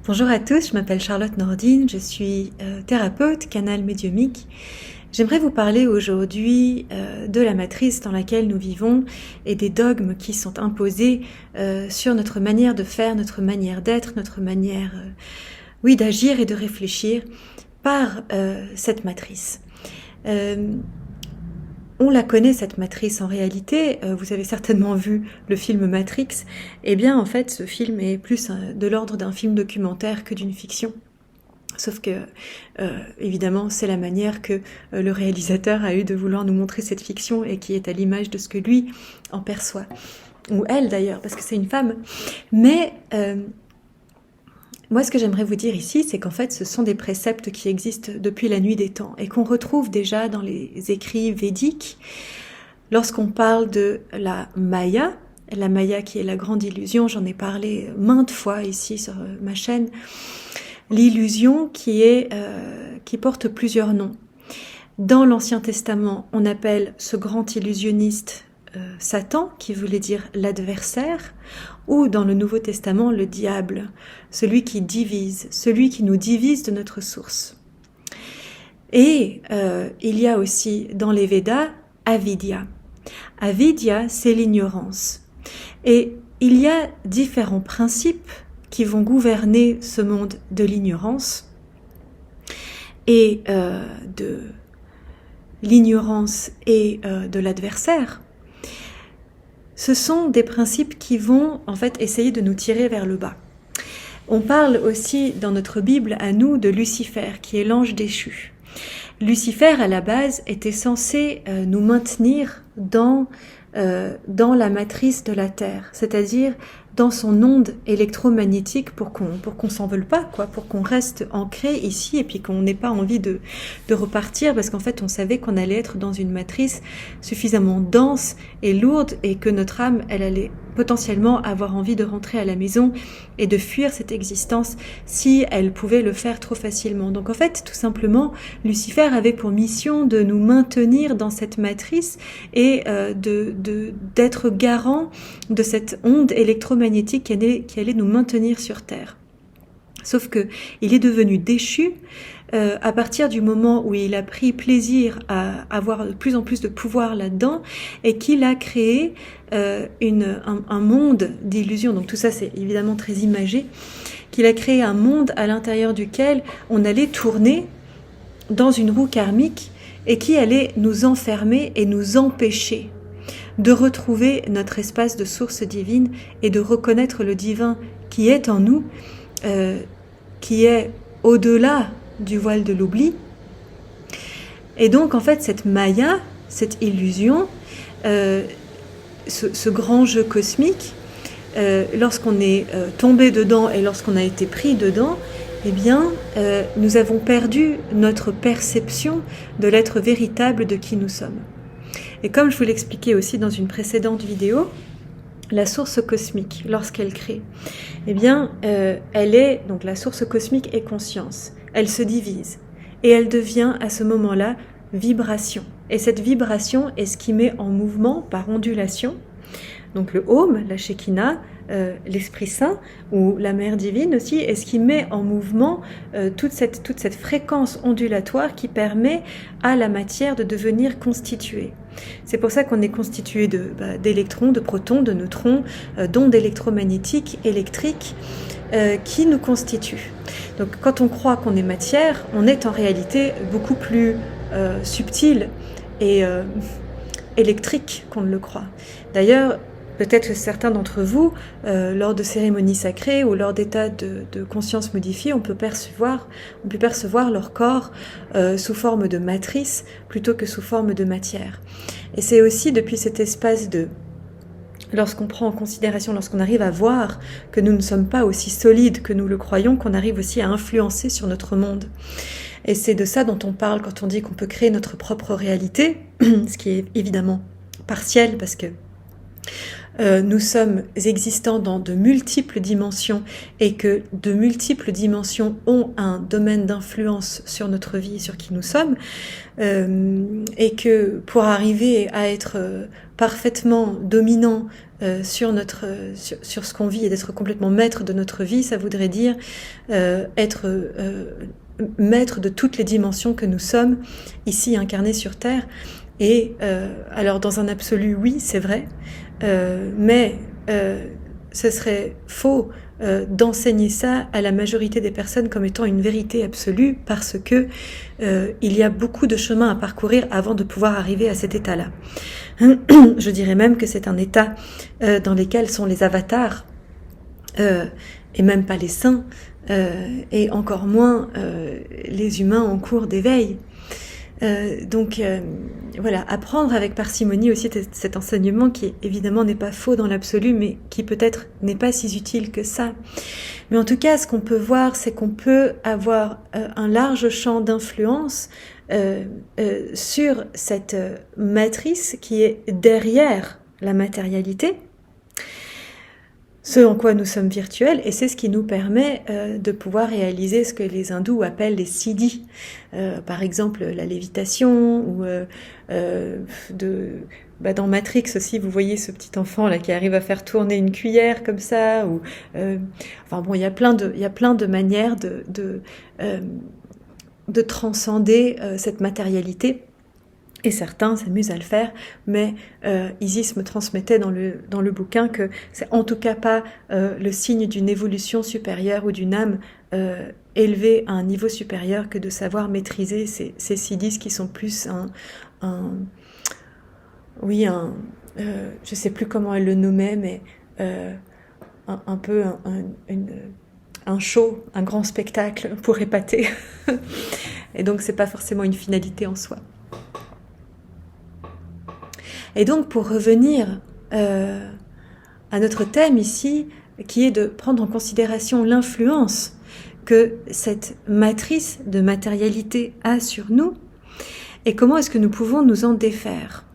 Bonjour à tous, je m'appelle Charlotte Nordine, je suis thérapeute, canal médiumique. J'aimerais vous parler aujourd'hui de la matrice dans laquelle nous vivons et des dogmes qui sont imposés sur notre manière de faire, notre manière d'être, notre manière d'agir et de réfléchir par cette matrice. On la connaît, cette matrice, en réalité. Vous avez certainement vu le film Matrix. Eh bien, en fait, ce film est plus de l'ordre d'un film documentaire que d'une fiction. Sauf que, évidemment, c'est la manière que le réalisateur a eu de vouloir nous montrer cette fiction et qui est à l'image de ce que lui en perçoit. Ou elle, d'ailleurs, parce que c'est une femme. Mais moi, ce que j'aimerais vous dire ici, c'est qu'en fait, ce sont des préceptes qui existent depuis la nuit des temps et qu'on retrouve déjà dans les écrits védiques. Lorsqu'on parle de la Maya qui est la grande illusion, j'en ai parlé maintes fois ici sur ma chaîne, l'illusion qui porte plusieurs noms. Dans l'Ancien Testament, on appelle ce grand illusionniste Satan, qui voulait dire l'adversaire, ou dans le Nouveau Testament, le diable, celui qui divise, celui qui nous divise de notre source. Et il y a aussi dans les Védas, Avidya. Avidya, c'est l'ignorance. Et il y a différents principes qui vont gouverner ce monde de l'ignorance et de l'ignorance et de l'adversaire. Ce sont des principes qui vont en fait essayer de nous tirer vers le bas. On parle aussi dans notre Bible à nous de Lucifer, qui est l'ange déchu. Lucifer, à la base, était censé nous maintenir dans la matrice de la Terre, c'est-à-dire dans son onde électromagnétique pour qu'on s'envole pas, pour qu'on reste ancré ici et puis qu'on n'ait pas envie de repartir, parce qu'en fait on savait qu'on allait être dans une matrice suffisamment dense et lourde et que notre âme, elle allait potentiellement avoir envie de rentrer à la maison et de fuir cette existence si elle pouvait le faire trop facilement. Donc en fait, tout simplement, Lucifer avait pour mission de nous maintenir dans cette matrice et d'être garant de cette onde électromagnétique qui allait nous maintenir sur Terre. Sauf que il est devenu déchu à partir du moment où il a pris plaisir à avoir de plus en plus de pouvoir là-dedans et qu'il a créé un monde d'illusions. Donc tout ça, c'est évidemment très imagé. Qu'il a créé un monde à l'intérieur duquel on allait tourner dans une roue karmique et qui allait nous enfermer et nous empêcher de retrouver notre espace de source divine et de reconnaître le divin qui est en nous, qui est au-delà du voile de l'oubli. Et donc en fait cette Maya, cette illusion, ce grand jeu cosmique, lorsqu'on est tombé dedans et lorsqu'on a été pris dedans, eh bien nous avons perdu notre perception de l'être véritable de qui nous sommes. Et comme je vous l'expliquais aussi dans une précédente vidéo, la source cosmique, lorsqu'elle crée, eh bien, donc la source cosmique est conscience. Elle se divise et elle devient à ce moment-là vibration. Et cette vibration est ce qui met en mouvement par ondulation, donc le Om, la Shekinah, l'Esprit Saint ou la Mère Divine aussi, est ce qui met en mouvement toute cette fréquence ondulatoire qui permet à la matière de devenir constituée. C'est pour ça qu'on est constitué d'électrons, de protons, de neutrons, d'ondes électromagnétiques, électriques, qui nous constituent. Donc quand on croit qu'on est matière, on est en réalité beaucoup plus subtil et électrique qu'on ne le croit. D'ailleurs, peut-être que certains d'entre vous, lors de cérémonies sacrées ou lors d'états de conscience modifiés, on peut percevoir leur corps sous forme de matrice plutôt que sous forme de matière. Et c'est aussi depuis cet espace lorsqu'on prend en considération, lorsqu'on arrive à voir que nous ne sommes pas aussi solides que nous le croyons, qu'on arrive aussi à influencer sur notre monde. Et c'est de ça dont on parle quand on dit qu'on peut créer notre propre réalité, ce qui est évidemment partiel parce que nous sommes existants dans de multiples dimensions et que de multiples dimensions ont un domaine d'influence sur notre vie, sur qui nous sommes, et que pour arriver à être parfaitement dominant sur ce qu'on vit et d'être complètement maître de notre vie, ça voudrait dire être maître de toutes les dimensions que nous sommes ici incarnés sur Terre. Et alors dans un absolu, oui, c'est vrai, mais ce serait faux d'enseigner ça à la majorité des personnes comme étant une vérité absolue, parce que il y a beaucoup de chemin à parcourir avant de pouvoir arriver à cet état-là. Je dirais même que c'est un état dans lequel sont les avatars, et même pas les saints, et encore moins les humains en cours d'éveil. Donc voilà, apprendre avec parcimonie aussi cet enseignement qui évidemment n'est pas faux dans l'absolu, mais qui peut-être n'est pas si utile que ça. Mais en tout cas, ce qu'on peut voir, c'est qu'on peut avoir un large champ d'influence sur cette matrice qui est derrière la matérialité, ce en quoi nous sommes virtuels, et c'est ce qui nous permet de pouvoir réaliser ce que les hindous appellent les siddhis, par exemple la lévitation, ou dans Matrix aussi, vous voyez ce petit enfant là qui arrive à faire tourner une cuillère comme ça, ou enfin bon, il y a plein de manières de transcender cette matérialité. Et certains s'amusent à le faire, mais Isis me transmettait dans le bouquin que c'est en tout cas pas le signe d'une évolution supérieure ou d'une âme élevée à un niveau supérieur que de savoir maîtriser ces siddhis qui sont plus je sais plus comment elle le nommait, mais un peu un show, un grand spectacle pour épater. Et donc c'est pas forcément une finalité en soi. Et donc, pour revenir à notre thème ici, qui est de prendre en considération l'influence que cette matrice de matérialité a sur nous, et comment est-ce que nous pouvons nous en défaire.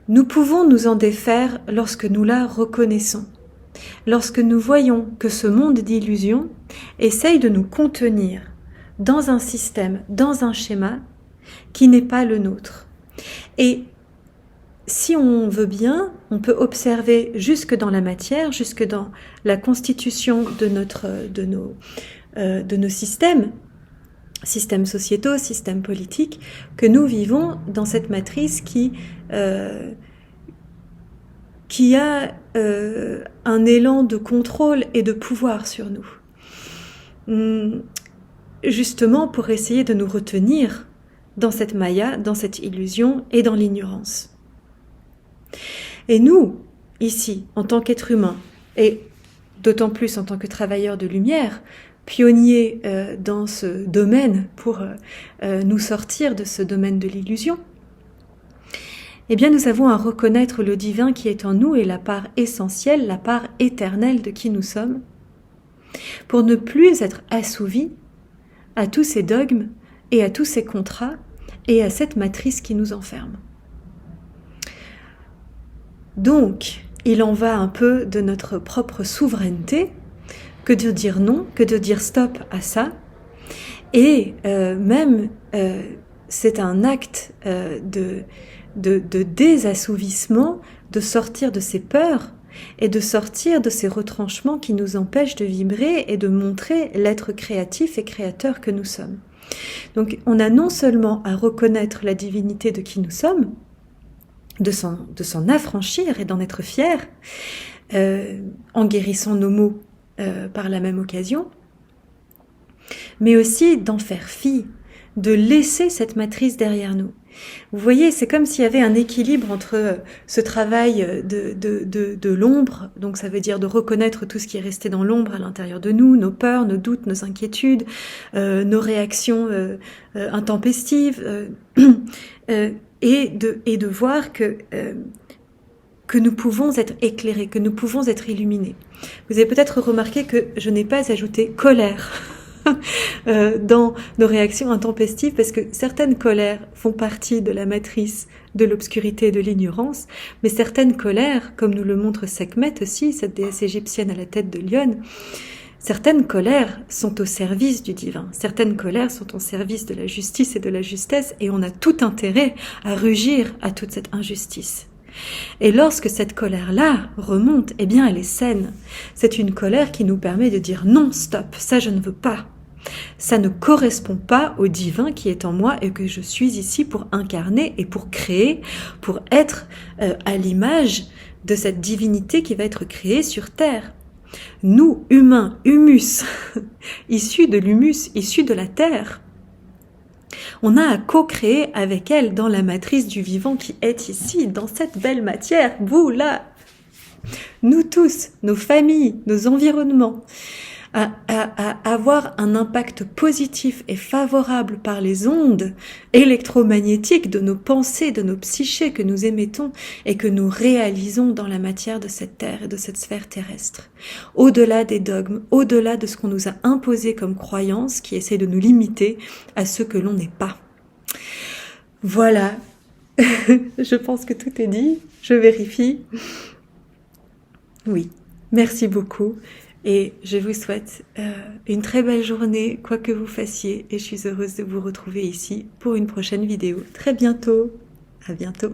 Nous pouvons nous en défaire lorsque nous la reconnaissons, lorsque nous voyons que ce monde d'illusions essaye de nous contenir dans un système, dans un schéma qui n'est pas le nôtre. Et si on veut bien, on peut observer jusque dans la matière, jusque dans la constitution de nos systèmes sociétaux, systèmes politiques, que nous vivons dans cette matrice qui a un élan de contrôle et de pouvoir sur nous. Justement pour essayer de nous retenir dans cette maya, dans cette illusion et dans l'ignorance. Et nous, ici, en tant qu'êtres humains, et d'autant plus en tant que travailleurs de lumière, pionniers dans ce domaine pour nous sortir de ce domaine de l'illusion, eh bien nous avons à reconnaître le divin qui est en nous et la part essentielle, la part éternelle de qui nous sommes, pour ne plus être assouvis à tous ces dogmes et à tous ces contrats et à cette matrice qui nous enferme. Donc, il en va un peu de notre propre souveraineté que de dire non, que de dire stop à ça. Et c'est un acte de désassouvissement, de sortir de ces peurs et de sortir de ces retranchements qui nous empêchent de vibrer et de montrer l'être créatif et créateur que nous sommes. Donc on a non seulement à reconnaître la divinité de qui nous sommes, de s'en affranchir et d'en être fier, en guérissant nos maux par la même occasion, mais aussi d'en faire fi, de laisser cette matrice derrière nous. Vous voyez, c'est comme s'il y avait un équilibre entre ce travail de l'ombre, donc ça veut dire de reconnaître tout ce qui est resté dans l'ombre à l'intérieur de nous, nos peurs, nos doutes, nos inquiétudes, nos réactions intempestives, et de voir que nous pouvons être éclairés, que nous pouvons être illuminés. Vous avez peut-être remarqué que je n'ai pas ajouté colère dans nos réactions intempestives, parce que certaines colères font partie de la matrice de l'obscurité et de l'ignorance, mais certaines colères, comme nous le montre Sekhmet aussi, cette déesse égyptienne à la tête de lionne, certaines colères sont au service du divin, certaines colères sont au service de la justice et de la justesse, et on a tout intérêt à rugir à toute cette injustice. Et lorsque cette colère-là remonte, eh bien elle est saine. C'est une colère qui nous permet de dire non, stop, ça je ne veux pas. Ça ne correspond pas au divin qui est en moi et que je suis ici pour incarner et pour créer, pour être à l'image de cette divinité qui va être créée sur Terre. Nous, humains, humus, issus de l'humus, issus de la Terre, on a à co-créer avec elle dans la matrice du vivant qui est ici, dans cette belle matière, vous là, nous tous, nos familles, nos environnements, à avoir un impact positif et favorable par les ondes électromagnétiques de nos pensées, de nos psychés que nous émettons et que nous réalisons dans la matière de cette terre et de cette sphère terrestre. Au-delà des dogmes, au-delà de ce qu'on nous a imposé comme croyances qui essaient de nous limiter à ce que l'on n'est pas. Voilà, je pense que tout est dit, je vérifie. Oui, merci beaucoup. Et je vous souhaite une très belle journée, quoi que vous fassiez. Et je suis heureuse de vous retrouver ici pour une prochaine vidéo. Très bientôt. À bientôt.